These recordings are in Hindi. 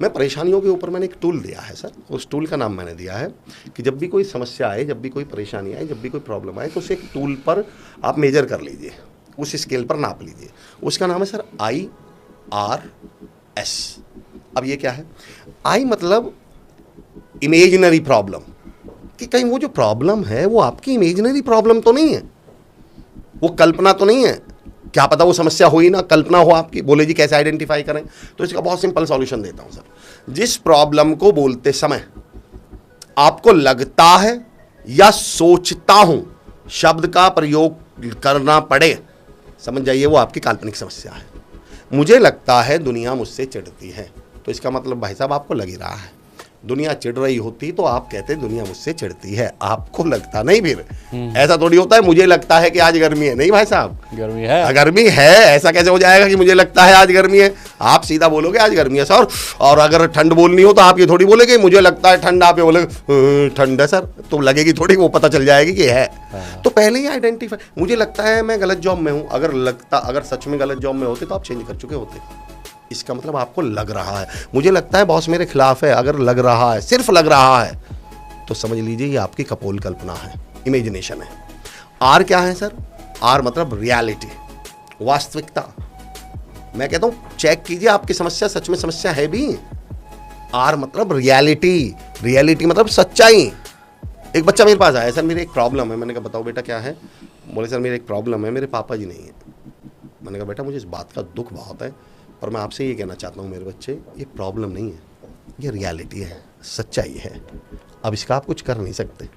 मैं परेशानियों के ऊपर मैंने एक टूल दिया है सर, उस टूल का नाम मैंने दिया है कि जब भी कोई समस्या आए, जब भी कोई परेशानी आए, जब भी कोई प्रॉब्लम आए, तो उसे एक टूल पर आप मेजर कर लीजिए, उस स्केल पर नाप लीजिए। उसका नाम है सर IRS। अब ये क्या है? आई मतलब इमेजिनरी प्रॉब्लम, कि कहीं वो जो प्रॉब्लम है वो आपकी इमेजिनरी प्रॉब्लम तो नहीं है, वो कल्पना तो नहीं है, क्या पता वो समस्या हो ही ना, कल्पना हो आपकी। बोले जी कैसे आइडेंटिफाई करें? तो इसका बहुत सिंपल सॉल्यूशन देता हूं सर। जिस प्रॉब्लम को बोलते समय आपको लगता है या सोचता हूं शब्द का प्रयोग करना पड़े, समझ जाइए वो आपकी काल्पनिक समस्या है। मुझे लगता है दुनिया मुझसे चिढ़ती है, तो इसका मतलब भाई साहब आपको लग ही रहा है दुनिया चिढ़ रही होती तो आप कहते दुनिया मुझसे चिढ़ती है, आपको लगता नहीं। फिर ऐसा थोड़ी होता है मुझे लगता है कि आज गर्मी है, नहीं भाई साहब, गर्मी है, गर्मी है। ऐसा कैसे हो जाएगा कि मुझे लगता है आज गर्मी है? आप सीधा बोलोगे आज गर्मी है सर, और अगर ठंड बोलनी हो तो आप ये थोड़ी बोलेगे मुझे लगता है ठंड, आप ये बोलेगे ठंड है सर, तो लगेगी थोड़ी, वो पता चल जाएगी कि है। तो पहले ही आइडेंटिफाई, मुझे लगता है मैं गलत जॉब में हूँ, अगर सच में गलत जॉब में होते तो आप चेंज कर चुके होते। इसका मतलब आपको लग रहा है, मुझे लगता है बॉस मेरे खिलाफ है, अगर लग रहा है, सिर्फ लग रहा है, तो समझ लीजिए ये आपकी कपोल कल्पना है, इमेजिनेशन है। आर क्या है सर? आर मतलब रियलिटी, वास्तविकता। मैं कहता हूं चेक कीजिए आपकी समस्या सच में समस्या है भी। आर मतलब रियलिटी, रियलिटी मतलब सच्चाई। एक बच्चा मेरे पास आया, सर मेरी एक प्रॉब्लम है। मैंने कहा बताओ बेटा क्या है? बोले सर मेरी एक प्रॉब्लम है, मेरे पापा जी नहीं है। मैंने कहा बेटा मुझे इस बात का दुख बहुत है, और मैं आपसे ये कहना चाहता हूँ मेरे बच्चे, ये प्रॉब्लम नहीं है, ये रियलिटी है, सच्चाई है। अब इसका आप कुछ कर नहीं सकते।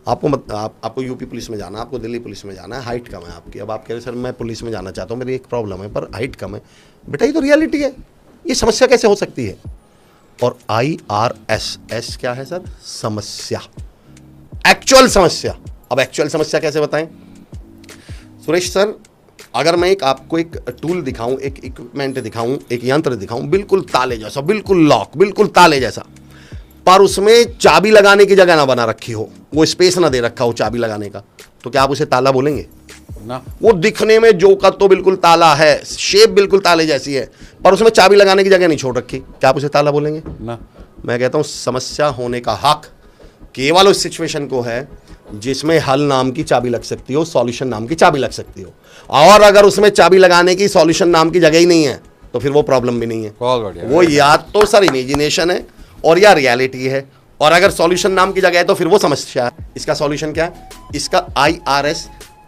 आपको यूपी पुलिस में जाना, आपको दिल्ली पुलिस में जाना है, हाइट कम है आपकी। अब आप कह रहे सर मैं पुलिस में जाना चाहता हूँ, मेरी एक प्रॉब्लम है पर हाइट कम है। बेटा ये तो रियलिटी है, ये समस्या कैसे हो सकती है? और IRS क्या है सर? समस्या, एक्चुअल समस्या। अब एक्चुअल समस्या कैसे बताएं सुरेश सर? अगर मैं आपको एक टूल दिखाऊं, एक इक्विपमेंट दिखाऊं, एक यंत्र दिखाऊं, बिल्कुल ताले जैसा, बिल्कुल लॉक, बिल्कुल ताले जैसा, पर उसमें चाबी लगाने की जगह ना बना रखी हो, वो स्पेस ना दे रखा हो चाबी लगाने का, तो क्या आप उसे ताला बोलेंगे? ना। वो दिखने में जो का तो बिल्कुल ताला है, शेप बिल्कुल ताले जैसी है, पर उसमें चाबी लगाने की जगह नहीं छोड़ रखी, क्या आप उसे ताला बोलेंगे? ना। मैं कहता हूं समस्या होने का हक केवल उस सिचुएशन को है जिसमें हल नाम की चाबी लग सकती हो, सॉल्यूशन नाम की चाबी लग सकती हो। और अगर उसमें चाबी लगाने की, सॉल्यूशन नाम की जगह ही नहीं है, तो फिर वो प्रॉब्लम भी नहीं है। वो या तो सर इमेजिनेशन है और या रियलिटी है, और अगर सॉल्यूशन नाम की जगह है तो फिर वो समस्या है। इसका सॉल्यूशन क्या है? इसका IRS,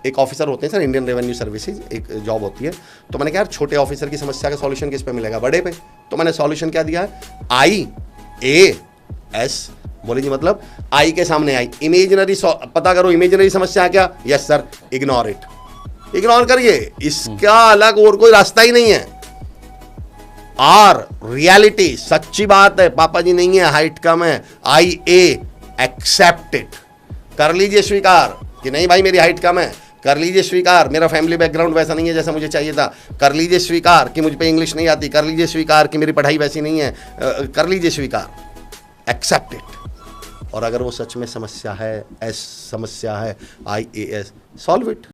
एक ऑफिसर होते हैं सर, इंडियन रेवेन्यू सर्विसेज, एक जॉब होती है। तो मैंने कहा यार छोटे ऑफिसर की समस्या का सॉल्यूशन किस पे मिलेगा? बड़े पे। तो मैंने सॉल्यूशन क्या दिया है? IAS। बोले जी मतलब आई के सामने आई, इमेजिनरी, पता करो इमेजिनरी समस्या क्या? Yes sir, ignore it, ignore करिए, इसका अलग और कोई रास्ता ही नहीं है। आर रियलिटी, सच्ची बात है, पापा जी नहीं है, हाइट कम है। IA एक्सेप्ट इट, कर लीजिए स्वीकार कि नहीं भाई मेरी हाइट कम है, कर लीजिए स्वीकार मेरा फैमिली बैकग्राउंड वैसा नहीं है जैसा मुझे चाहिए था, कर लीजिए स्वीकार कि मुझ पे इंग्लिश नहीं आती, कर लीजिए स्वीकार कि मेरी पढ़ाई वैसी नहीं है, कर लीजिए स्वीकार, एक्सेप्ट इट। और अगर वो सच में समस्या है, समस्या है, IAS, सॉल्व इट।